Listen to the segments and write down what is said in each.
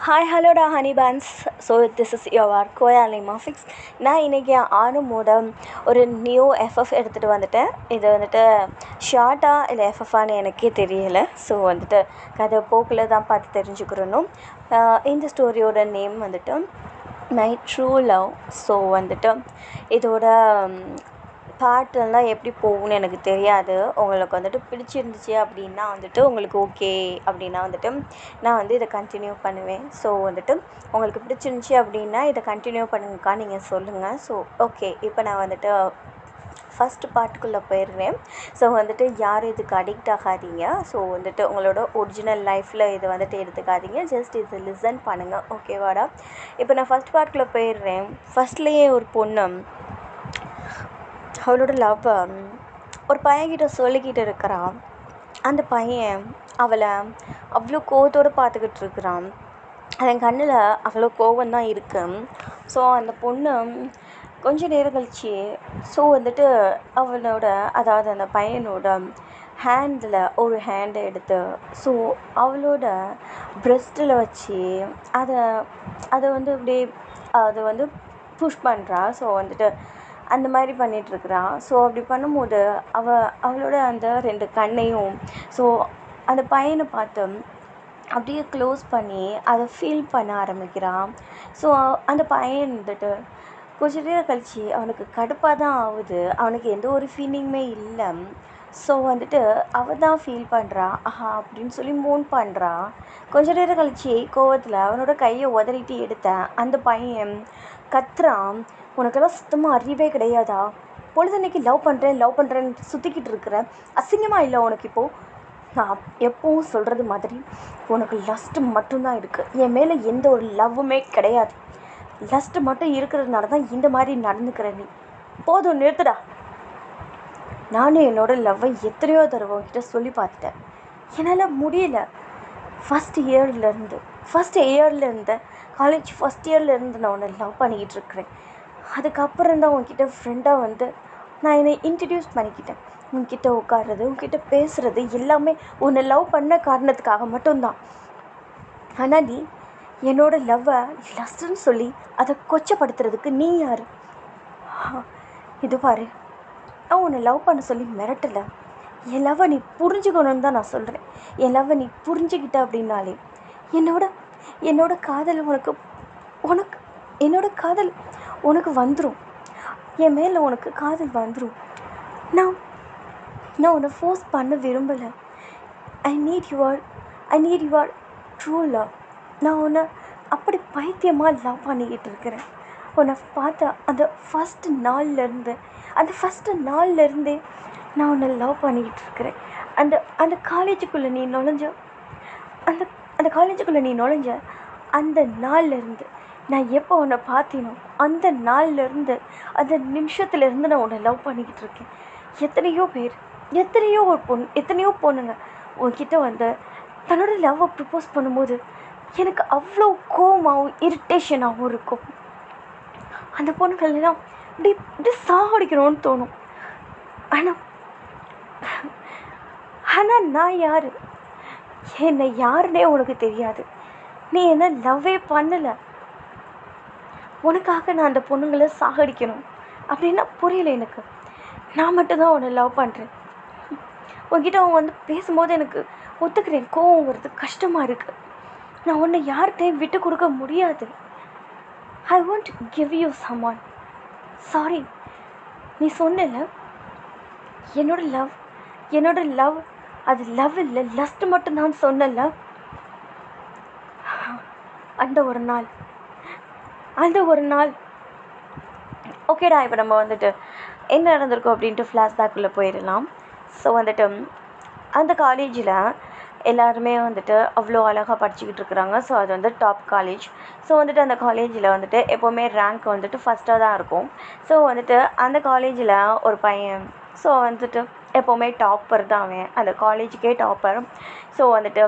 Hi ஹலோடா honey fans. So this is your கோயாலி மாஃபிக்ஸ். நான் இன்றைக்கி ஆனுமோட ஒரு நியூ எஃப்எஃப் எடுத்துகிட்டு வந்துட்டேன். இது வந்துட்டு ஷார்ட்டாக இல்லை எஃப்எஃப்ஆன்னு எனக்கே தெரியலை. ஸோ வந்துட்டு கதை போக்கில் தான் பார்த்து தெரிஞ்சுக்கிறணும். இந்த ஸ்டோரியோட நேம் வந்துட்டு மை ட்ரூ லவ். ஸோ வந்துட்டு இதோட பாட்டெல்லாம் எப்படி போகும்னு எனக்கு தெரியாது. உங்களுக்கு வந்துட்டு பிடிச்சிருந்துச்சு அப்படின்னா வந்துட்டு உங்களுக்கு ஓகே அப்படின்னா வந்துட்டு நான் வந்து இதை கண்டினியூ பண்ணுவேன். ஸோ வந்துட்டு உங்களுக்கு பிடிச்சிருந்துச்சி அப்படின்னா இதை கண்டினியூ பண்ணுங்கக்கா நீங்கள் சொல்லுங்கள். ஸோ ஓகே, இப்போ நான் வந்துட்டு ஃபஸ்ட்டு பாட்டுக்குள்ளே போயிடுறேன். ஸோ வந்துட்டு யாரும் இதுக்கு அடிக்ட் ஆகாதீங்க. ஸோ வந்துட்டு உங்களோட ஒரிஜினல் லைஃப்பில் இதை வந்துட்டு எடுத்துக்காதீங்க. ஜஸ்ட் இது லிசன் பண்ணுங்கள், ஓகேவாடா? இப்போ நான் ஃபஸ்ட் பாட்டுக்குள்ளே போயிடுறேன். ஃபஸ்ட்லேயே ஒரு பொண்ணு அவளோட லவ் ஒரு பையன்கிட்ட சொல்லிக்கிட்டு இருக்கிறான். அந்த பையன் அவளை அவ்வளோ கோவத்தோடு பார்த்துக்கிட்டு இருக்கிறான். அதன் கண்ணில் அவ்வளோ கோவம்தான் இருக்குது. ஸோ அந்த பொண்ணு கொஞ்ச நேரம் கழிச்சு ஸோ வந்துட்டு அவளோட அதாவது அந்த பையனோட ஹேண்டில் ஒரு ஹேண்டை எடுத்து ஸோ அவளோட ப்ரெஸ்ட்டில் வச்சு அதை வந்து அப்படியே அதை வந்து புஷ் பண்ணுறா. ஸோ வந்துட்டு அந்த மாதிரி பண்ணிகிட்ருக்குறா. ஸோ அப்படி பண்ணும்போது அவளோட அந்த 2 கண்ணையும் ஸோ அந்த பையனை பார்த்து அப்படியே க்ளோஸ் பண்ணி அதை ஃபீல் பண்ண ஆரம்பிக்கிறான். ஸோ அந்த பையன் வந்துட்டு கொஞ்ச நேரம் கழிச்சு அவனுக்கு கடுப்பாக தான் ஆகுது. அவனுக்கு எந்த ஒரு ஃபீலிங்குமே இல்லை. ஸோ வந்துட்டு அவள் தான் ஃபீல் பண்ணுறா. ஆஹா அப்படின்னு சொல்லி மூன் பண்ணுறா. கொஞ்ச நேரம் கழிச்சு கோவத்தில் அவனோட கையை உதறிட்டு எடுத்த அந்த பையன் கத்துறான், உனக்கெல்லாம் சுத்தமாக அறிவே கிடையாதா? பொழுதன்னைக்கு லவ் பண்ணுறேன்னு சுற்றிக்கிட்டு இருக்கிற அசிங்கமாக இல்லை உனக்கு? இப்போது நான் எப்பவும் சொல்கிறது மாதிரி உனக்கு லஸ்ட்டு மட்டும்தான் இருக்குது. என் மேலே எந்த ஒரு லவ்வுமே கிடையாது. லஸ்ட்டு மட்டும் இருக்கிறதுனால தான் இந்த மாதிரி நடந்துக்கிற நீ. போதும், நிறுத்துடா. நானும் என்னோடய லவ்வை எத்தனையோ தடவை உங்ககிட்ட சொல்லி பார்த்துட்டேன். என்னால் முடியல. ஃபஸ்ட் இயர்லேருந்து காலேஜ் ஃபஸ்ட் இயர்லேருந்து நான் உன்னை லவ் பண்ணிக்கிட்டு இருக்கிறேன். அதுக்கப்புறம் தான் உன்கிட்ட ஃப்ரெண்டாக வந்து நான் என்னை இன்ட்ரடியூஸ் பண்ணிக்கிட்டேன். உன்கிட்ட உட்கார்றது, உன்கிட்ட பேசுகிறது எல்லாமே உன்னை லவ் பண்ண காரணத்துக்காக மட்டும்தான். ஆனால் நீ என்னோடய லவ்வை லஸ்ன்னு சொல்லி அதை கொச்சப்படுத்துறதுக்கு நீ யார்? இது பாரு, நான் உன்னை லவ் பண்ண சொல்லி மிரட்டலை. என் லவ்வை நீ புரிஞ்சுக்கணுன்னு தான் நான் சொல்கிறேன். என் லவ்வை நீ புரிஞ்சுக்கிட்ட அப்படின்னாலே என்னோட காதல் என்னோட காதல் உனக்கு வந்துடும். என் மேலே உனக்கு காதல் வந்துடும். நான் உன்னை ஃபோர்ஸ் பண்ண விரும்பலை. I need your true love. நான் உன்னை அப்படி பைத்தியமாக லவ் பண்ணிக்கிட்டு இருக்கிறேன். உன்னை பார்த்த அந்த ஃபஸ்ட்டு நாள்லேருந்தே நான் உன்னை லவ் பண்ணிக்கிட்டு இருக்கிறேன். அந்த காலேஜுக்குள்ளே நீ நுழைஞ்ச அந்த நாள்லேருந்து நான் எப்போ உன்னை பார்த்தேனோ அந்த நாள்லேருந்து அந்த நிமிஷத்துலேருந்து நான் உன்னை லவ் பண்ணிக்கிட்டு இருக்கேன். எத்தனையோ பொண்ணுங்க உன்கிட்ட வந்து தன்னோட லவ்வை ப்ரப்போஸ் பண்ணும்போது எனக்கு அவ்வளோ கோவமாகவும் இரிட்டேஷனாகவும் இருக்கும். அந்த பொண்ணுங்களெல்லாம் இப்படி சாகடிக்கணும்னு தோணும். ஆனால் நான் யார்? என்னை யாருன்னே உனக்கு தெரியாது. நீ என்ன லவ்வே பண்ணலை. உனக்காக நான் அந்த பொண்ணுங்களை சாகடிக்கணும் அப்படின்னா புரியலை எனக்கு. நான் மட்டும்தான் உன்னை லவ் பண்ணுறேன். உன்கிட்ட அவன் வந்து பேசும்போது எனக்கு ஒத்துக்கிறேன், கோவம் வருது, கஷ்டமாக இருக்குது. நான் உன்னை யார்கிட்டையும் விட்டு கொடுக்க முடியாது. I want give you someone. Sorry, நீ சொன்னல என்னோட லவ் அது லவ் இல்லை, லஸ்ட் மட்டும்தான் சொன்னல. அந்த ஒரு நாள் ஓகேடா. இப்போ நம்ம வந்துட்டு என்ன நடந்திருக்கோம் அப்படின்ட்டு ஃப்ளாஷ்பேக்குள்ளே போயிடலாம். ஸோ வந்துட்டு அந்த காலேஜில் எல்லாருமே வந்துட்டு அவ்வளோ அழகாக படிச்சுக்கிட்டு இருக்கிறாங்க. ஸோ அது வந்து டாப் காலேஜ். ஸோ வந்துட்டு அந்த காலேஜில் வந்துட்டு எப்போவுமே ரேங்க் வந்துட்டு ஃபஸ்ட்டாக தான் இருக்கும். ஸோ வந்துட்டு அந்த காலேஜில் ஒரு பையன் ஸோ வந்துட்டு எப்போவுமே டாப்பர் தான் அவன், அந்த காலேஜுக்கே டாப்பர். ஸோ வந்துட்டு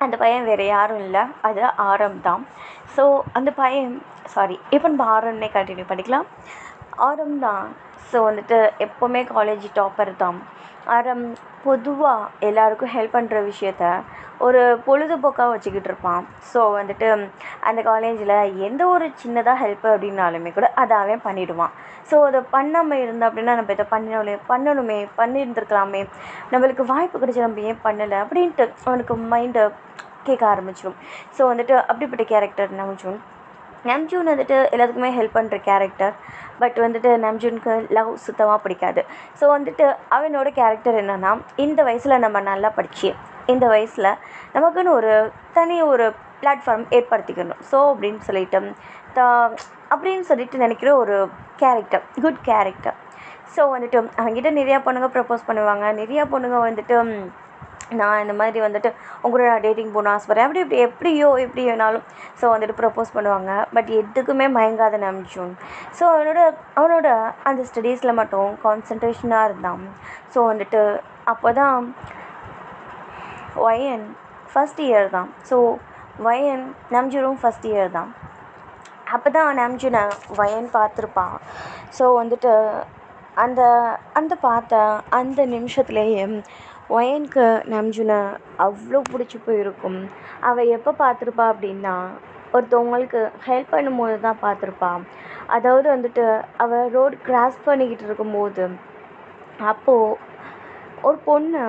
அந்த பையன் வேறு யாரும் இல்லை, அது ஆரம் தான். ஸோ அந்த பையன் இப்போ நம்ம ஆரம்னே கண்டினியூ பண்ணிக்கலாம். ஆரம் தான். ஸோ வந்துட்டு எப்போவுமே காலேஜ் டாப்பர் தான். அறம் பொதுவாக எல்லாருக்கும் ஹெல்ப் பண்ணுற விஷயத்த ஒரு பொழுதுபோக்காக வச்சுக்கிட்டு இருப்பான். ஸோ வந்துட்டு அந்த காலேஜில் எந்த ஒரு சின்னதாக ஹெல்ப் அப்படின்னாலுமே கூட அதை அவன் பண்ணிவிடுவான். ஸோ அதை பண்ணாமல் இருந்தால் அப்படின்னா நம்ம இதை பண்ணணுமே பண்ணியிருந்துருக்கலாமே, நம்மளுக்கு வாய்ப்பு கிடைச்சா நம்ம ஏன் பண்ணலை அப்படின்ட்டு அவனுக்கு மைண்டை கேட்க ஆரம்பிச்சிடும். ஸோ வந்துட்டு அப்படிப்பட்ட கேரக்டர் நம்ஜூன் வந்துட்டு எல்லாத்துக்குமே ஹெல்ப் பண்ணுற கேரக்டர். பட் வந்துட்டு நம்ஜூனுக்கு லவ் சுத்தமாக பிடிக்காது. ஸோ வந்துட்டு அவனோட கேரக்டர் என்னென்னா, இந்த வயசில் நம்ம நல்லா படித்து இந்த வயசில் நமக்குன்னு ஒரு தனி ஒரு பிளாட்ஃபார்ம் ஏற்படுத்திக்கணும். ஸோ அப்படின்னு சொல்லிட்டு நினைக்கிற ஒரு கேரக்டர், குட் கேரக்டர். ஸோ வந்துட்டு அவங்ககிட்ட நிறையா பொண்ணுங்க ப்ரப்போஸ் பண்ணுவாங்க. நிறையா பொண்ணுங்க வந்துட்டு நான் இந்த மாதிரி வந்துட்டு உங்களோட டேட்டிங் போகணும் ஆசைப்பட்றேன் எப்படியோ எப்படி வேணாலும் ஸோ வந்துட்டு ப்ரப்போஸ் பண்ணுவாங்க. பட் எதுக்குமே மயங்காத நம்ஜூன். ஸோ அவனோட அந்த ஸ்டடீஸில் மட்டும் கான்சன்ட்ரேஷனாக இருந்தான். ஸோ வந்துட்டு அப்போ தான் வயன் ஃபஸ்ட் இயர் தான். ஸோ வயன் நம்ஜூனும் ஃபஸ்ட் இயர் தான். அப்போ தான் நம்ஜூனை வயன் பார்த்துருப்பான். ஸோ வந்துட்டு அந்த பார்த்த அந்த நிமிஷத்துலேயே வயனுக்கு நம்ஜூனை அவ்வளோ பிடிச்சி போயிருக்கும். அவள் எப்போ பார்த்துருப்பா அப்படின்னா, ஒருத்தவங்களுக்கு ஹெல்ப் பண்ணும்போது தான் பார்த்துருப்பா. அதாவது வந்துட்டு அவள் ரோடு கிராஸ் பண்ணிக்கிட்டு இருக்கும்போது அப்போது ஒரு பொண்ணு,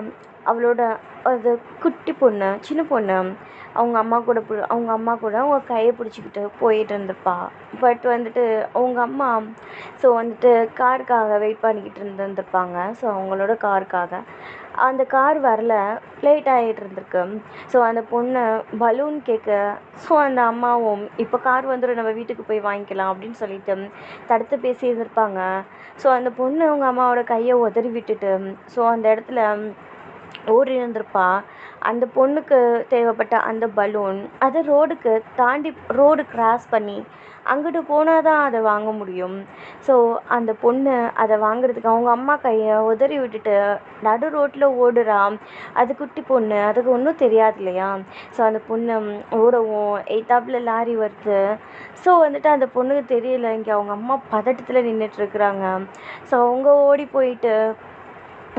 அவளோட அது குட்டி பொண்ணு, சின்ன பொண்ணு, அவங்க அம்மா கூட அவங்க கையை பிடிச்சிக்கிட்டு போயிட்டு இருந்திருப்பா. பட் வந்துட்டு அவங்க அம்மா ஸோ வந்துட்டு காருக்காக வெயிட் பண்ணிக்கிட்டு இருந்திருப்பாங்க. ஸோ அவங்களோட காருக்காக அந்த கார் வரல, லேட் ஆகிட்டு இருந்திருக்கு. ஸோ அந்த பொண்ணு பலூன் கேட்க, ஸோ அந்த அம்மாவும் இப்போ கார் வந்துடும் நம்ம வீட்டுக்கு போய் வாங்கிக்கலாம் அப்படின்னு சொல்லிட்டு தடுத்து பேசி இருந்திருப்பாங்க. ஸோ அந்த பொண்ணு அவங்க அம்மாவோட கையை உதறி விட்டுட்டு ஸோ அந்த இடத்துல ஓடி இருந்திருப்பா. அந்த பொண்ணுக்கு தேவைப்பட்ட அந்த பலூன் அது ரோடு கிராஸ் பண்ணி அங்கிட்டு போனால் தான் அதை வாங்க முடியும். ஸோ அந்த பொண்ணு அதை வாங்குறதுக்கு அவங்க அம்மா கையை உதறி விட்டுட்டு நடு ரோட்டில் ஓடுறா. அது குட்டி பொண்ணு, அதுக்கு ஒன்றும் தெரியாது இல்லையா. ஸோ அந்த பொண்ணு ஓடவும் எய்த்தாப்பில் லாரி வருது. ஸோ வந்துட்டு அந்த பொண்ணுக்கு தெரியல, இங்கே அவங்க அம்மா பதட்டத்தில் நின்றுட்டுருக்குறாங்க. ஸோ அவங்க ஓடி போயிட்டு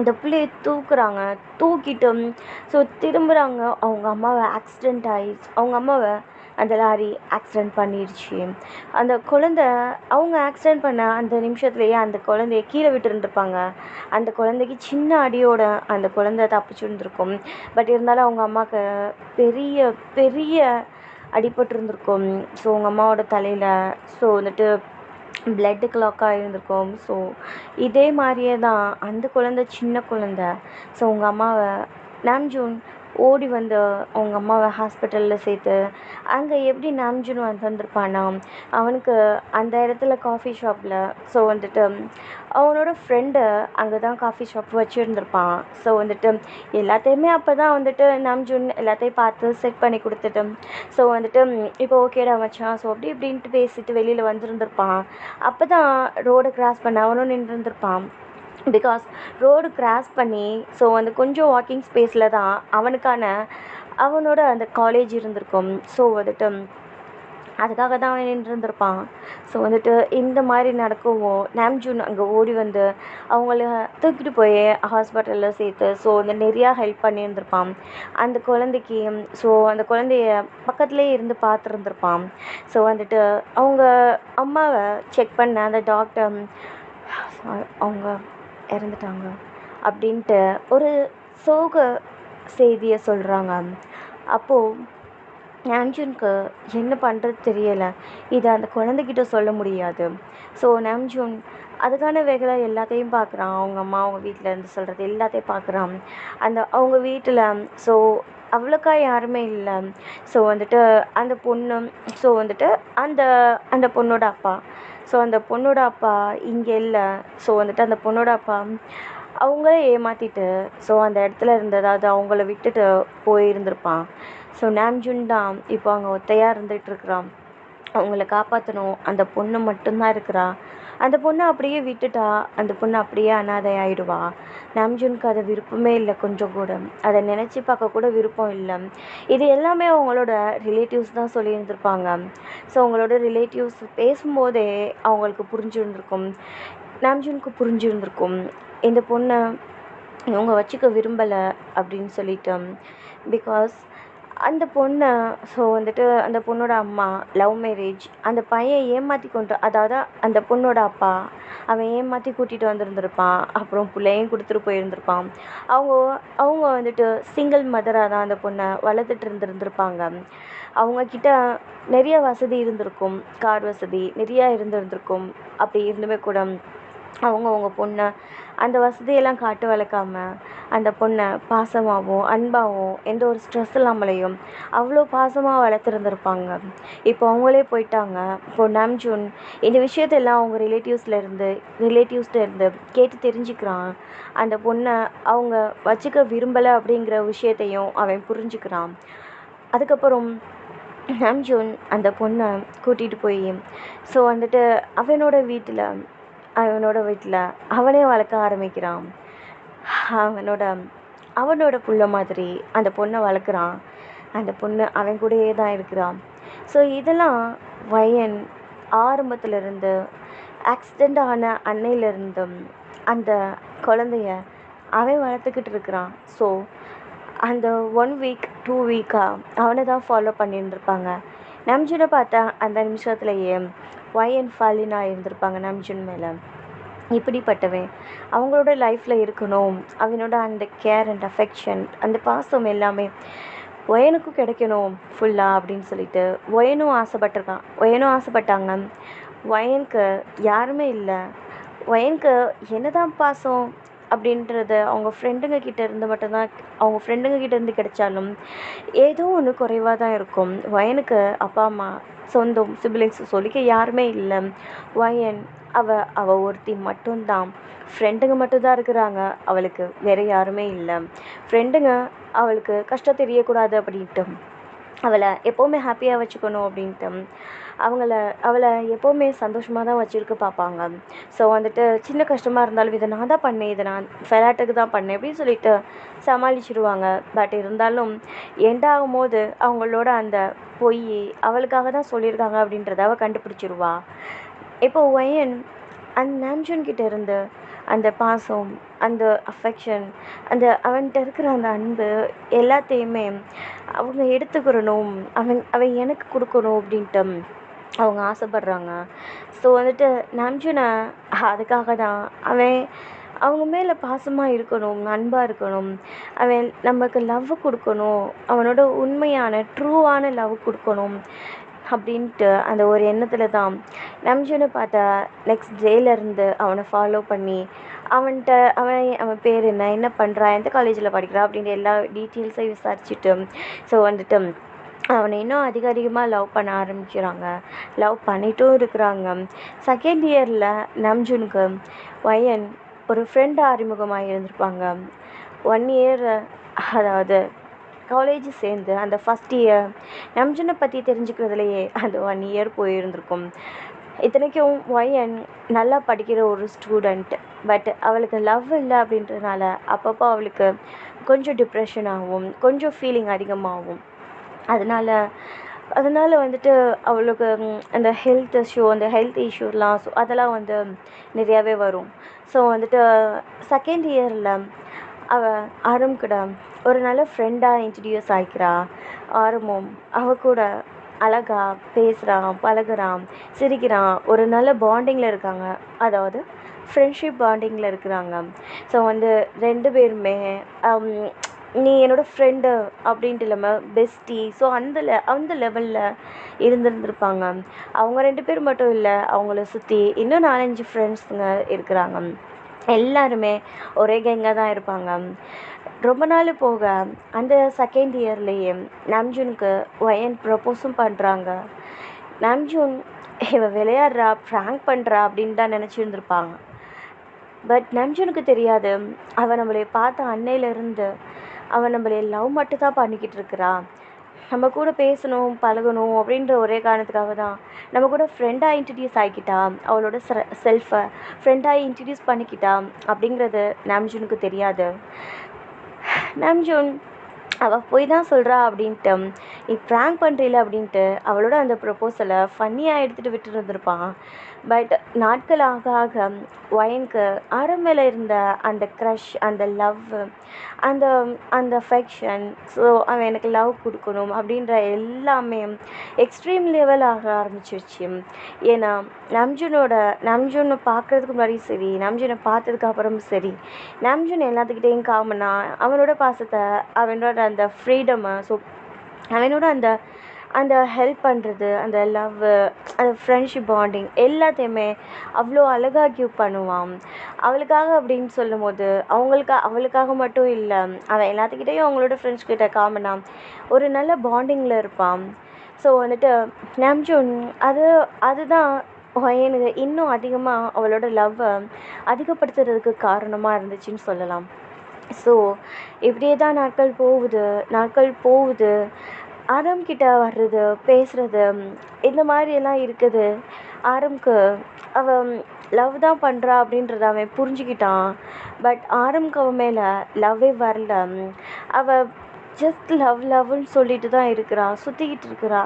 இந்த பிள்ளைய தூக்கிட்டு ஸோ திரும்புகிறாங்க. அவங்க அம்மாவை அந்த லாரி ஆக்சிடெண்ட் பண்ணிடுச்சு. அந்த குழந்தை அவங்க ஆக்சிடெண்ட் பண்ண அந்த நிமிஷத்துலேயே அந்த குழந்தைய கீழே விட்டுருந்துருப்பாங்க. அந்த குழந்தைக்கு சின்ன அடியோட அந்த குழந்தை தப்பிச்சுருந்துருக்கும். பட் இருந்தாலும் அவங்க அம்மாவுக்கு பெரிய பெரிய அடிபட்டிருந்துருக்கும். ஸோ அவங்க அம்மாவோட தலையில் ஸோ வந்துட்டு பிளட்டு கிளாக்காக இருந்திருக்கும். ஸோ இதே மாதிரியே தான் அந்த குழந்தை, சின்ன குழந்தை. ஸோ அவங்க அம்மாவை நாம்ஜூன் ஓடி வந்து அவங்க அம்மாவை ஹாஸ்பிட்டலில் சேர்த்து அங்கே எப்படி நாம்ஜூன் வந்திருப்பானா, அவனுக்கு அந்த இடத்துல காஃபி ஷாப்பில் ஸோ வந்துட்டு அவனோட ஃப்ரெண்டு அங்கே தான் காஃபி ஷாப் வச்சுருந்துருப்பான். ஸோ வந்துட்டு எல்லாத்தையுமே அப்போ தான் வந்துட்டு நாம்ஜூன் எல்லாத்தையும் பார்த்து செட் பண்ணி கொடுத்துட்டு ஸோ வந்துட்டு இப்போ ஓகேடா மச்சான் ஸோ அப்படி இப்படின்ட்டு பேசிட்டு வெளியில் வந்துருந்துருப்பான். அப்போ தான் ரோடை கிராஸ் பண்ண அவனும் நின்றுருந்துருப்பான். பிகாஸ் ரோடு கிராஸ் பண்ணி ஸோ வந்து கொஞ்சம் வாக்கிங் ஸ்பேஸில் தான் அவனோட அந்த காலேஜ் இருந்திருக்கும். ஸோ வந்துட்டு அதுக்காக தான் அவன் நின்றுருந்துருப்பான். ஸோ வந்துட்டு இந்த மாதிரி நடக்கவும் நாம்ஜூன் அங்கே ஓடி வந்து அவங்கள தூக்கிட்டு போய் ஹாஸ்பிட்டலில் சேர்த்து ஸோ வந்து நிறையா ஹெல்ப் பண்ணியிருந்திருப்பான் அந்த குழந்தைக்கு. ஸோ அந்த குழந்தைய பக்கத்துலேயே இருந்து பார்த்துருந்துருப்பான். ஸோ வந்துட்டு அவங்க அம்மாவை செக் பண்ண அந்த டாக்டர் அவங்க இறந்துட்டாங்க அப்படின்ட்டு ஒரு சோக செய்தியை சொல்கிறாங்க. அப்போது நாம்ஜூனுக்கு என்ன பண்ணுறது தெரியலை. இதை அந்த குழந்தைகிட்ட சொல்ல முடியாது. ஸோ நாம்ஜூன் அதுக்கான வேலை எல்லாத்தையும் பார்க்குறான். அவங்க அம்மா அவங்க வீட்டில் இருந்து சொல்கிறது எல்லாத்தையும் பார்க்குறான். அவங்க வீட்டில் ஸோ அவ்வளோக்கா யாருமே இல்லை. ஸோ வந்துட்டு அந்த பொண்ணு ஸோ வந்துட்டு அந்த பொண்ணோட அப்பா அந்த பொண்ணோட அப்பா இங்கே இல்லை. ஸோ வந்துட்டு அந்த பொண்ணோட அப்பா அவங்களே ஏமாற்றிட்டு ஸோ அந்த இடத்துல அதாவது அவங்கள விட்டுட்டு போயிருந்திருப்பான். ஸோ நாம்ஜூன் தான் இப்போ அங்கே ஒத்தையாக இருந்துகிட்ருக்குறான். அவங்கள காப்பாற்றணும். அந்த பொண்ணு மட்டும்தான் இருக்கிறா. அந்த பொண்ணை அப்படியே விட்டுட்டா அந்த பொண்ணு அப்படியே அனாதை ஆகிடுவா. நாம்ஜூனுக்கு அது விருப்பமே இல்லை, கொஞ்சம் கூட அதை நினச்சி பார்க்க கூட விருப்பம் இல்லை. இது எல்லாமே அவங்களோட ரிலேட்டிவ்ஸ் தான் சொல்லியிருந்திருப்பாங்க. ஸோ அவங்களோட ரிலேட்டிவ்ஸ் பேசும்போதே அவங்களுக்கு புரிஞ்சிருந்திருக்கும், நாம்ஜூனுக்கு புரிஞ்சிருந்திருக்கும் இந்த பொண்ணை இவங்க வச்சுக்க விரும்பலை அப்படின்னு சொல்லிட்டு. பிகாஸ் அந்த பொண்ணை, ஸோ வந்துட்டு அந்த பொண்ணோட அம்மா லவ் மேரேஜ், அந்த பையன் ஏமாற்றி கொண்டு, அதாவது அந்த பொண்ணோட அப்பா அவன் ஏமாற்றி கூட்டிகிட்டு வந்திருந்திருப்பான். அப்புறம் பிள்ளையும் கொடுத்துட்டு போயிருந்திருப்பான். அவங்க அவங்க வந்துட்டு சிங்கிள் மதராக தான் அந்த பொண்ணை வளர்த்துட்டு இருந்திருந்திருப்பாங்க. அவங்கக்கிட்ட நிறைய வசதி இருந்திருக்கும், கார் வசதி நிறையா இருந்திருந்திருக்கும். அப்படி இருந்துமே கூட அவங்க பொண்ணை அந்த வசதியெல்லாம் காட்டு வளர்க்காம அந்த பொண்ணை பாசமாகவும் அன்பாகவும் எந்த ஒரு ஸ்ட்ரெஸ் இல்லாமலேயும் அவ்வளோ பாசமாக வளர்த்துருந்துருப்பாங்க. இப்போ அவங்களே போயிட்டாங்க. இப்போ நாம்ஜூன் இந்த விஷயத்தெல்லாம் அவங்க ரிலேட்டிவ்ஸ்கிட்ட இருந்து கேட்டு தெரிஞ்சுக்கிறான். அந்த பொண்ணை அவங்க வச்சுக்க விரும்பலை அப்படிங்கிற விஷயத்தையும் அவன் புரிஞ்சுக்கிறான். அதுக்கப்புறம் நாம்ஜூன் அந்த பொண்ணை கூட்டிகிட்டு போய் ஸோ வந்துட்டு அவனோட வீட்டில் அவனே வளர்க்க ஆரம்பிக்கிறான். அவனோட புள்ள மாதிரி அந்த பொண்ணை வளர்க்குறான். அந்த பொண்ணு அவன் கூடயே தான் இருக்கிறான். ஸோ இதெல்லாம் வயன் ஆரம்பத்திலிருந்து ஆக்சிடெண்ட் ஆன அன்னையிலிருந்தும் அந்த குழந்தைய அவன் வளர்த்துக்கிட்டு இருக்கிறான். ஸோ அந்த 1 வீக் 2 வீக்காக அவனை தான் ஃபாலோ பண்ணியிருந்திருப்பாங்க. நம்ஜூனை பார்த்தா அந்த நிமிஷத்துலேயே வயன் ஃபாலினாக இருந்திருப்பாங்க நம்ஜூன் மேலே. இப்படிப்பட்டவன் அவங்களோட லைஃப்பில் இருக்கணும், அவனோட அந்த கேர் அண்ட் அஃபெக்ஷன், அந்த பாசம் எல்லாமே ஒயனுக்கும் கிடைக்கணும் ஃபுல்லாக அப்படின்னு சொல்லிட்டு ஒயனும் ஆசைப்பட்டாங்க. ஒயனுக்கு யாருமே இல்லை. ஒயனுக்கு என்னதான் பாசம் அப்படின்றது அவங்க ஃப்ரெண்டுங்க கிட்ட இருந்து கிடைச்சாலும் ஏதோ ஒன்று குறைவாக தான் இருக்கும். ஒயனுக்கு அப்பா அம்மா சொந்தம் சிப்ளிங்ஸ் சொல்லிக்க யாருமே இல்லை. வயன் அவள் ஒருத்தி மட்டும்தான். ஃப்ரெண்டுங்க மட்டும்தான் இருக்கிறாங்க அவளுக்கு, வேறு யாருமே இல்லை. ஃப்ரெண்டுங்க அவளுக்கு கஷ்டம் தெரியக்கூடாது அப்படின்ட்டு, அவளை எப்போவுமே ஹாப்பியாக வச்சுக்கணும் அப்படின்ட்டு அவளை எப்போவுமே சந்தோஷமாக தான் வச்சுருக்க பார்ப்பாங்க. ஸோ வந்துட்டு சின்ன கஷ்டமாக இருந்தாலும் இதை நான் தான் பண்ணேன், இதை நான் ஃபெலாட்டுக்கு தான் பண்ணேன் அப்படின்னு சொல்லிட்டு சமாளிச்சிடுவாங்க. பட் இருந்தாலும் எண்டாகும் போது அவங்களோட அந்த பொய் அவளுக்காக தான் சொல்லியிருக்காங்க அப்படின்றத அவள் கண்டுபிடிச்சிருவா. இப்போ ஒயன் அந்த நாம்ஜூன்கிட்ட இருந்து அந்த பாசம், அந்த அஃபெக்ஷன், அவன்கிட்ட இருக்கிற அந்த அன்பு எல்லாத்தையுமே அவங்க எடுத்துக்கிறணும், அவன் எனக்கு கொடுக்கணும் அப்படின்ட்டு அவங்க ஆசைப்பட்றாங்க. ஸோ வந்துட்டு நாம்ஜூனை அதுக்காக தான் அவங்க மேலே பாசமாக இருக்கணும், அன்பாக இருக்கணும், அவன் நமக்கு லவ் கொடுக்கணும், அவனோட உண்மையான ட்ரூவான லவ் கொடுக்கணும் அப்படின்ட்டு அந்த ஒரு எண்ணத்தில் தான் நம்ஜூனை பார்த்தா நெக்ஸ்ட் டேலேருந்து அவனை ஃபாலோ பண்ணி அவன் பேர் என்ன பண்ணுறான், எந்த காலேஜில் படிக்கிறான் அப்படின்ற எல்லா டீட்டெயில்ஸையும் விசாரிச்சுட்டு ஸோ வந்துட்டு அவனை இன்னும் அதிகமாக லவ் பண்ண ஆரம்பிக்கிறாங்க. லவ் பண்ணிட்டும் இருக்கிறாங்க. செகண்ட் இயரில் நம்ஜூனுக்கு வயன் ஒரு ஃப்ரெண்டு அறிமுகமாக இருந்திருப்பாங்க. 1 இயர், அதாவது காலேஜ் சேர்ந்து அந்த ஃபஸ்ட் இயர் நம்ஜூனை பற்றி தெரிஞ்சுக்கிறதுலையே அந்த 1 இயர் போயிருந்திருக்கும். இத்தனைக்கும் வயன் நல்லா படிக்கிற ஒரு ஸ்டூடெண்ட். பட் அவளுக்கு லவ் இல்லை அப்படின்றதுனால அப்பப்போ அவளுக்கு கொஞ்சம் டிப்ரெஷன் ஆகும், கொஞ்சம் ஃபீலிங் அதிகமாகும். அதனால் வந்துட்டு அவளுக்கு அந்த ஹெல்த் இஷ்யூலாம் அதெல்லாம் வந்து நிறையாவே வரும். ஸோ வந்துட்டு செகண்ட் இயரில் அவள் ஆரம் கூட ஒரு நல்ல ஃப்ரெண்டாக இன்ட்ரடியூஸ் ஆகிக்கிறா. ஆரமும் அவள் கூட அழகாக பேசுகிறான், பழகுறான், சிரிக்கிறான், ஒரு நல்ல பாண்டிங்கில் இருக்காங்க. அதாவது ஃப்ரெண்ட்ஷிப் பாண்டிங்கில் இருக்கிறாங்க. ஸோ வந்து 2 பேருமே நீ என்னோடய ஃப்ரெண்டு அப்படின்ட்டு இல்லாமல் பெஸ்டி. ஸோ அந்த லெவலில் இருந்திருப்பாங்க. அவங்க 2 பேர் மட்டும் இல்லை, அவங்கள சுற்றி இன்னும் 4-5 ஃப்ரெண்ட்ஸுங்க இருக்கிறாங்க. எல்லாருமே ஒரே கேங்காக தான் இருப்பாங்க. ரொம்ப நாள் போக அந்த செகண்ட் இயர்லேயே நாம்ஜூனுக்கு வயன் ப்ரப்போஸும் பண்ணுறாங்க. நாம்ஜூன் இவ விளையாடுறா, ப்ராங்க் பண்ணுறா அப்படின்னு தான் நினச்சிருந்துருப்பாங்க. பட் நாம்ஜூனுக்கு தெரியாது, அவள் நம்மளை பார்த்த அன்னையிலேருந்து அவன் நம்மளை லவ் மட்டும் தான் பண்ணிக்கிட்டு இருக்கிறா. நம்ம கூட பேசணும், பழகணும் அப்படின்ற ஒரே காரணத்துக்காக தான் நம்ம கூட ஃப்ரெண்டாக இன்ட்ரடியூஸ் ஆகிக்கிட்டா, அவளோட செல்ஃபை ஃப்ரெண்டாக இன்ட்ரடியூஸ் பண்ணிக்கிட்டா அப்படிங்கிறது நாம்ஜூனுக்கு தெரியாது. நாம்ஜூன் அவள் போய் தான் சொல்கிறா அப்படின்ட்டு நீ ப்ராங்க் பண்ணுறீல அப்படின்ட்டு அவளோட அந்த ப்ரப்போசலை ஃபன்னியாக எடுத்துகிட்டு விட்டு இருந்திருப்பான். பட் நாட்கள் ஆக ஆக ஒயனுக்கு ஆரம்பில் இருந்த அந்த க்ரஷ், அந்த லவ், அந்த அந்த அஃபெக்ஷன், ஸோ அவன் எனக்கு லவ் கொடுக்கணும் அப்படின்ற எல்லாமே எக்ஸ்ட்ரீம் லெவல் ஆக ஆரம்பிச்சிருச்சு. ஏன்னா நம்ஜுனை பார்க்குறதுக்கு முன்னாடியும் சரி, நம்ஜுனை பார்த்ததுக்கு அப்புறமும் சரி, நம்ஜுன் எல்லாத்துக்கிட்டேயும் காமனாக அவனோட பாசத்தை, அவனோட அந்த ஃப்ரீடமை, ஸோ அவனோட அந்த அந்த ஹெல்ப் பண்ணுறது, அந்த லவ்வு, அந்த ஃப்ரெண்ட்ஷிப் பாண்டிங் எல்லாத்தையுமே அவ்வளோ அழகாக கிவ் பண்ணுவான். அவளுக்காக அப்படின்னு சொல்லும்போது அவளுக்காக மட்டும் இல்லை, அவன் எல்லாத்துக்கிட்டேயும் அவங்களோட ஃப்ரெண்ட்ஸ் கிட்ட காமனாக ஒரு நல்ல பாண்டிங்கில் இருப்பான். ஸோ வந்துட்டு நம்ஜூன் அதுதான் எனக்கு இன்னும் அதிகமாக அவளோட லவ்வை அதிகப்படுத்துறதுக்கு காரணமாக இருந்துச்சுன்னு சொல்லலாம். ஸோ இப்படியே தான் நாட்கள் போகுது. ஆரம்கிட்ட வர்றது, பேசுகிறது, இந்த மாதிரியெல்லாம் இருக்குது. ஆரம்க்கு அவன் லவ் தான் பண்ணுறா அப்படின்றத அவன் புரிஞ்சுக்கிட்டான். பட் ஆரம்க்கு அவன் மேலே லவ்வே வரல. அவள் ஜஸ்ட் லவ்னு சொல்லிட்டு தான் இருக்கிறா, சுற்றிக்கிட்டு இருக்கிறா.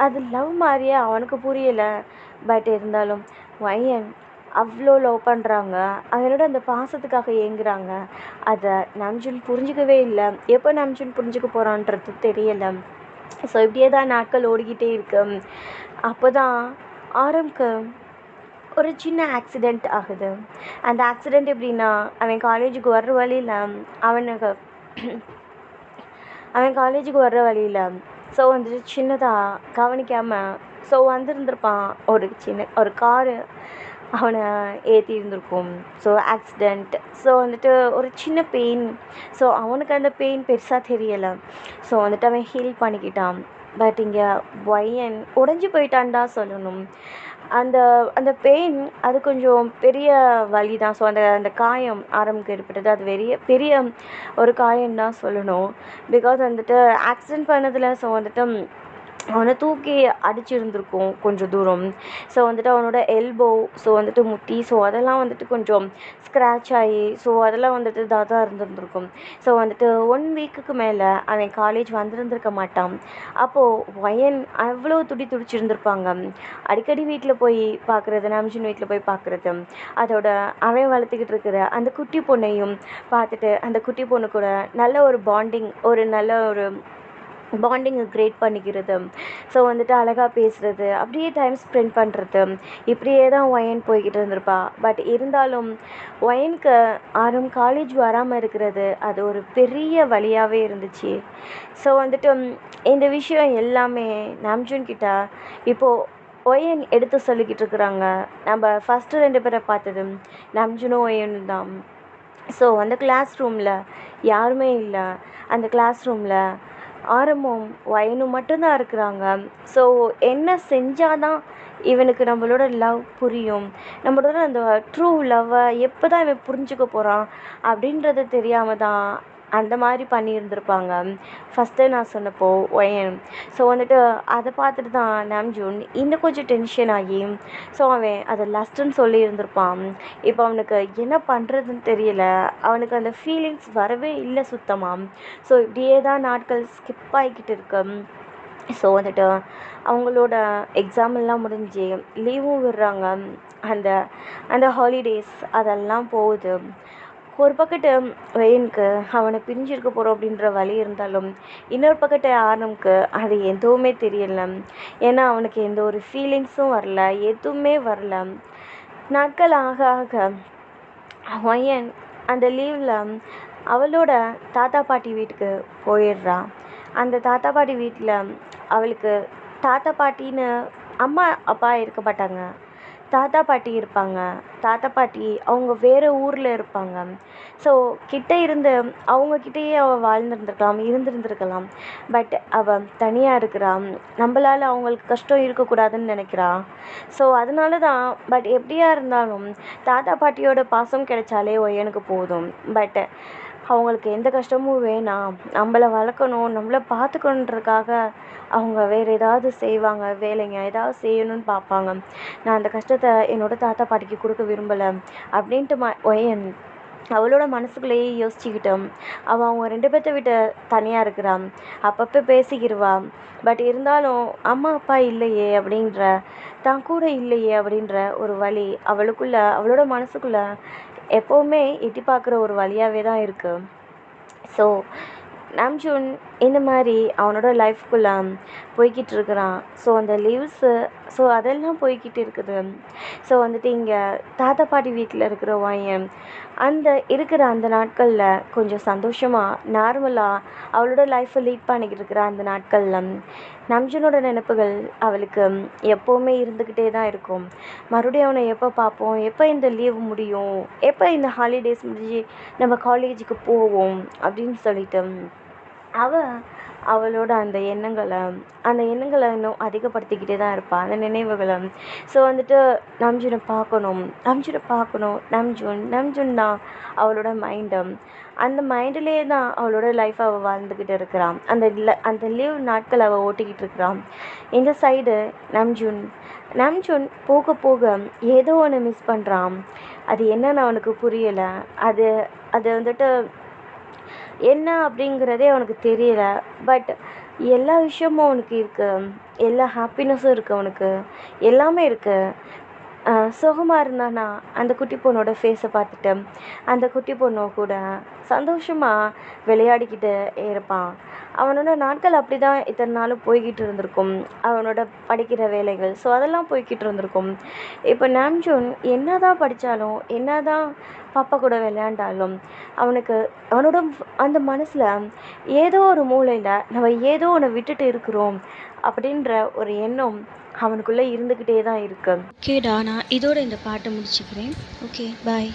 அது லவ் மாதிரியே அவனுக்கு புரியலை. பட் இருந்தாலும் ஒயன் அவ்வளோ லவ் பண்ணுறாங்க, அவனோட அந்த பாசத்துக்காக ஏங்குறாங்க. அதை நம்ஜுன் புரிஞ்சிக்கவே இல்லை. எப்போ நம்ஜுன் புரிஞ்சுக்க போகிறான்றது தெரியலை. ஸோ இப்படியே தான் நாட்கள் ஓடிக்கிட்டே இருக்கு. அப்போ தான் ஆரம்க்கு ஒரு சின்ன ஆக்சிடெண்ட் ஆகுது. அந்த ஆக்சிடெண்ட் எப்படின்னா, அவன் காலேஜுக்கு வர்ற வழியில் ஸோ வந்துட்டு சின்னதாக கவனிக்காமல் ஸோ வந்திருந்திருப்பான். ஒரு காரு அவனை ஏற்றி இருந்திருக்கும். So accident. ஸோ வந்துட்டு ஒரு சின்ன பெயின். ஸோ அவனுக்கு அந்த பெயின் பெருசாக தெரியலை. ஸோ வந்துட்டு அவன் ஹீல் பண்ணிக்கிட்டான். பட் இங்கே ஒயன் உடைஞ்சி போயிட்டான்னு தான் சொல்லணும். அந்த அந்த பெயின் அது கொஞ்சம் பெரிய வலி தான். ஸோ அந்த காயம் ஆரம்புக்கு ஏற்பட்டது, அது பெரிய ஒரு காயம் தான் சொல்லணும். பிகாஸ் வந்துட்டு ஆக்சிடெண்ட் பண்ணதில் ஸோ வந்துட்டு அவனை தூக்கி அடிச்சிருந்துருக்கும் கொஞ்சம் தூரம். ஸோ வந்துட்டு அவனோட எல்போ, ஸோ வந்துட்டு முட்டி, ஸோ அதெல்லாம் வந்துட்டு கொஞ்சம் ஸ்க்ராட்ச் ஆகி, ஸோ அதெல்லாம் வந்துட்டு இதாக தான் இருந்திருக்கும். ஸோ வந்துட்டு 1 வீக்குக்கு மேலே அவன் காலேஜ் வந்திருந்திருக்க மாட்டான். அப்போது ஒயன் அவ்வளோ துடிச்சிருந்துருப்பாங்க. அடிக்கடி வீட்டில் போய் பார்க்குறது, நம்ஜுன் வீட்டில் போய் பார்க்குறது, அதோட அவன் வளர்த்துக்கிட்டு இருக்கிற அந்த குட்டி பொண்ணையும் பார்த்துட்டு அந்த குட்டி பொண்ணு கூட நல்ல ஒரு பாண்டிங்கை க்ரியேட் பண்ணிக்கிறது. ஸோ வந்துட்டு அழகாக பேசுகிறது, அப்படியே டைம் ஸ்பெண்ட் பண்ணுறது, இப்படியே தான் ஒயன் போய்கிட்டு இருந்திருப்பா. பட் இருந்தாலும் ஒயனுக்கு ஆரம் காலேஜ் வராமல் இருக்கிறது அது ஒரு பெரிய வழியாகவே இருந்துச்சு. ஸோ வந்துட்டு இந்த விஷயம் எல்லாமே நம்ஜுன் கிட்ட இப்போது ஒயன் எடுத்து சொல்லிக்கிட்டு இருக்கிறாங்க. நம்ம ஃபஸ்ட்டு 2 பேரை பார்த்தது நம்ஜுனும் ஒயனும் தான். ஸோ அந்த கிளாஸ் ரூமில் யாருமே இல்லை. அந்த கிளாஸ் ரூமில் ஆரம்பம் ஒயனும் மட்டும்தான் இருக்கிறாங்க. ஸோ என்ன செஞ்சால் தான் இவனுக்கு நம்மளோட லவ் புரியும், நம்மளோட அந்த ட்ரூ லவ்வை எப்போ தான் இவன் புரிஞ்சுக்க போகிறான் அப்படின்றது தெரியாமல் தான் அந்த மாதிரி பண்ணியிருந்திருப்பாங்க ஃபஸ்ட்டு நான் சொன்னப்போ ஒயன். ஸோ வந்துட்டு அதை பார்த்துட்டு தான் நம்ஜுன் இன்னும் கொஞ்சம் டென்ஷன் ஆகி, ஸோ அவன் அதை லஸ்ட்டுன்னு சொல்லியிருந்திருப்பான். இப்போ அவனுக்கு என்ன பண்ணுறதுன்னு தெரியல. அவனுக்கு அந்த ஃபீலிங்ஸ் வரவே இல்லை சுத்தமாக. ஸோ இப்படியே தான் நாட்கள் ஸ்கிப் ஆகிக்கிட்டு இருக்கு. ஸோ வந்துட்டு அவங்களோட எக்ஸாம் எல்லாம் முடிஞ்சு லீவும் விடுறாங்க. அந்த அந்த ஹாலிடேஸ் அதெல்லாம் போகுது. ஒரு பக்கத்து வெயினுக்கு அவனை பிரிஞ்சிருக்க போகிறோம் அப்படின்ற வழி இருந்தாலும், இன்னொரு பக்கத்து ஆரம்க்கு அது எதுவுமே தெரியலை. ஏன்னா அவனுக்கு எந்த ஒரு ஃபீலிங்ஸும் வரல, எதுவுமே வரல. நாட்கள் ஆக ஆக ஒயன் அந்த லீவில் அவளோட தாத்தா பாட்டி வீட்டுக்கு போயிடுறான். அந்த தாத்தா பாட்டி வீட்டில் அவளுக்கு தாத்தா பாட்டின்னு அம்மா அப்பா இருக்க மாட்டாங்க, தாத்தா பாட்டி இருப்பாங்க. தாத்தா பாட்டி அவங்க வேறு ஊரில் இருப்பாங்க. ஸோ அவங்கக்கிட்டேயே அவள் இருந்திருந்திருக்கலாம். பட் அவள் தனியாக இருக்கிறான். நம்மளால் அவங்களுக்கு கஷ்டம் இருக்கக்கூடாதுன்னு நினைக்கிறான். ஸோ அதனால தான். பட் எப்படியா இருந்தாலும் தாத்தா பாட்டியோட பாசம் கிடைச்சாலே ஒயனுக்கு போதும். பட் அவங்களுக்கு எந்த கஷ்டமும் வேணாம், நம்மளை வளர்க்கணும், நம்மளை பார்த்துக்கணுன்றதுக்காக அவங்க வேறு ஏதாவது செய்வாங்க, வேலைங்க ஏதாவது செய்யணும்னு பார்ப்பாங்க. நான் அந்த கஷ்டத்தை என்னோடய தாத்தா பாட்டிக்கு கொடுக்க விரும்பலை அப்படின்ட்டு ஒயன் அவளோட மனசுக்குள்ளேயே யோசிச்சுக்கிட்டு அவள் அவங்க 2 பேர்த்த விட்டு தனியாக இருக்கிறான். அப்பப்போ பேசிக்கிருவா. பட் இருந்தாலும் அம்மா அப்பா இல்லையே அப்படின்ற, தான் கூட இல்லையே அப்படின்ற ஒரு வலி அவளுக்குள்ள, அவளோட மனசுக்குள்ள எப்போவுமே எட்டி பார்க்குற ஒரு வலியாகவே தான் இருக்குது. ஸோ நாம்ஜூன் இந்த மாதிரி அவனோட லைஃப்குள்ள போய்க்கிட்டு இருக்கிறான். ஸோ அந்த லீவ்ஸு, ஸோ அதெல்லாம் போய்க்கிட்டு இருக்குது. ஸோ வந்துட்டு இங்கே தாத்தா பாட்டி வீட்டில் இருக்கிற பையன் அந்த இருக்கிற அந்த நாட்களில் கொஞ்சம் சந்தோஷமாக நார்மலாக அவளோட லைஃப்பை லீட் பண்ணிக்கிட்டு இருக்கிற அந்த நாட்களில் நம்ஜூனோட நினைப்புகள் அவளுக்கு எப்போவுமே இருந்துக்கிட்டே தான் இருக்கும். மறுபடியும் அவனை எப்போ பார்ப்போம், எப்போ இந்த லீவ் முடியும், எப்போ இந்த ஹாலிடேஸ் முடிஞ்சு நம்ம காலேஜுக்கு போவோம் அப்படின்னு சொல்லிட்டு அவளோட அந்த எண்ணங்களை இன்னும் அதிகப்படுத்திக்கிட்டே தான் இருப்பாள், அந்த நினைவுகளை. ஸோ வந்துட்டு நம்ஜூனை பார்க்கணும், நம்ஜூனை பார்க்கணும், நம்ஜூன் தான் அவளோட மைண்டு. அந்த மைண்டிலே தான் அவளோட லைஃப் அவள் வாழ்ந்துக்கிட்டு இருக்கிறான். அந்த லீவ் நாட்கள் அவள் ஓட்டிக்கிட்டு இருக்கிறான். இந்த சைடு நம்ஜூன் போக போக ஏதோ ஒன்று மிஸ் பண்ணுறான். அது என்னன்னு அவனுக்கு புரியலை. அது அது வந்துட்டு என்ன அப்படிங்கிறதே அவனுக்கு தெரியல. பட் எல்லா விஷயமும் அவனுக்கு இருக்குது, எல்லா ஹாப்பினஸும் இருக்குது, அவனுக்கு எல்லாமே இருக்குது. சோகமாக இருந்தானா அந்த குட்டி பொண்ணோட ஃபேஸை பார்த்துட்டு அந்த குட்டி பொண்ணு கூட சந்தோஷமாக விளையாடிக்கிட்டு இருப்பான். அவனோட நாட்கள் அப்படி தான் இத்தனை நாளும் போய்கிட்டு இருந்திருக்கும். அவனோட படிக்கிற வேலைகள், ஸோ அதெல்லாம் போய்கிட்டு இருந்திருக்கும். இப்போ நாம்ஜூன் என்ன தான் படித்தாலும், என்ன தான் பாப்பா கூட விளையாண்டாலும் அவனுக்கு அவனோட அந்த மனசில் ஏதோ ஒரு மூலையில் நம்ம ஏதோ ஒன்று விட்டுட்டு இருக்கிறோம் அப்படின்ற ஒரு எண்ணம் அவனுக்குள்ளே இருந்துக்கிட்டே தான் இருக்கு. ஓகேடா, நான் இதோட இந்த பாட்டை முடிச்சுக்கிறேன். ஓகே, பாய்.